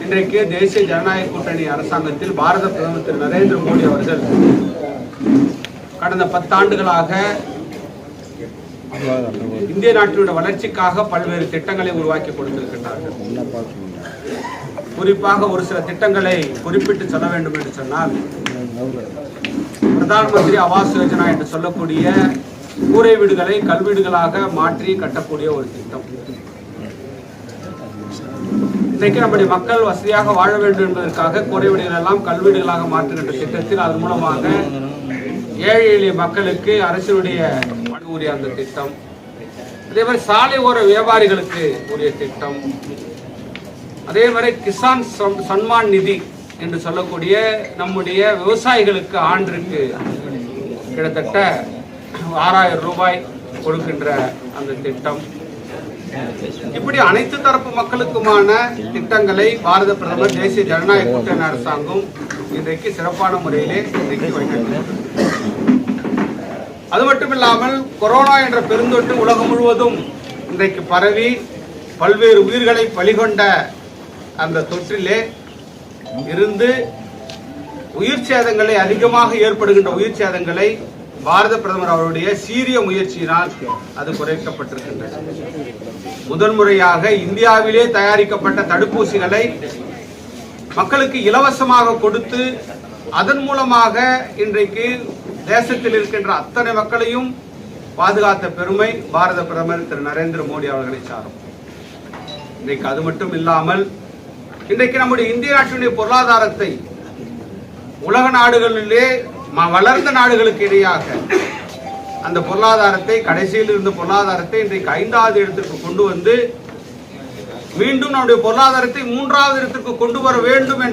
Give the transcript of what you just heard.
இன்றைக்கு தேசிய ஜனநாயக கூட்டணி அரசாங்கத்தில் பாரத பிரதமர் திரு நரேந்திர மோடி அவர்கள் கடந்த 10 ஆண்டுகளாக இந்திய நாட்டினுடைய வளர்ச்சிக்காக பல்வேறு திட்டங்களை உருவாக்கி கொடுத்திருக்கின்றார்கள். குறிப்பாக ஒரு சில திட்டங்களை குறிப்பிட்டு சொல்ல வேண்டும் என்று சொன்னால், பிரதான் மந்திரி ஆவாஸ் யோஜனா என்று சொல்லக்கூடிய கூரை வீடுகளை கல்வீடுகளாக மாற்றி கட்டக்கூடிய ஒரு திட்டம். இன்றைக்கு நம்முடைய மக்கள் வசதியாக வாழ வேண்டும் என்பதற்காக கூரை வீடுகள் எல்லாம் கல்வீடுகளாக மாற்றுகின்ற திட்டத்தில் அதன் மூலமாக ஏழை எளிய மக்களுக்கு அரசினுடைய உரிய அந்த திட்டம், அதே மாதிரி சாலை ஓர வியாபாரிகளுக்கு உரிய திட்டம், அதே மாதிரி கிசான் சன்மான் நிதி என்று சொல்லக்கூடிய நம்முடைய விவசாயிகளுக்கு ஆண்டிற்கு கிட்டத்தட்ட 6000 ரூபாய் கொடுக்கின்ற அந்த திட்டம், இப்படி அனைத்து தரப்பு மக்களுக்குமான திட்டங்களை பாரத பிரதமர் தேசிய ஜனநாயக கூட்டணி அரசாங்கம் இன்றைக்கு சிறப்பான முறையிலே இன்றைக்கு வைக்கின்றது. அது மட்டுமில்லாமல் கொரோனா என்ற பெருந்தொற்று உலகம் முழுவதும் இன்றைக்கு பரவி பல்வேறு உயிர்களை பலிகொண்ட அந்த தொற்றிலே இருந்து உயிர் சேதங்களை அதிகமாக ஏற்படுகின்ற உயிர் சேதங்களை பாரத பிரதமர் அவருடைய சீரிய முயற்சியினால் அது குறைக்கப்பட்டிருக்கின்றது. முதன்முறையாக இந்தியாவிலே தயாரிக்கப்பட்ட தடுப்பூசிகளை மக்களுக்கு இலவசமாக கொடுத்து அதன் மூலமாக இன்றைக்கு தேசத்தில் இருக்கின்ற அத்தனை மக்களையும் பாதுகாத்த பெருமை பாரத பிரதமர் திரு நரேந்திர மோடி அவர்களை சாரும். இன்றைக்கு அது மட்டும் இல்லாமல் இன்றைக்கு நம்முடைய இந்திய நாட்டினுடைய பொருளாதாரத்தை உலக நாடுகளிலே வளர்ந்த நாடுகளுக்கு இடையாக அந்த பொருளாதாரத்தை, கடைசியில் இருந்த பொருளாதாரத்தை இன்றைக்கு 5வது இடத்திற்கு கொண்டு வந்து மீண்டும் நம்முடைய பொருளாதாரத்தை 3வது இடத்திற்கு கொண்டு வர வேண்டும்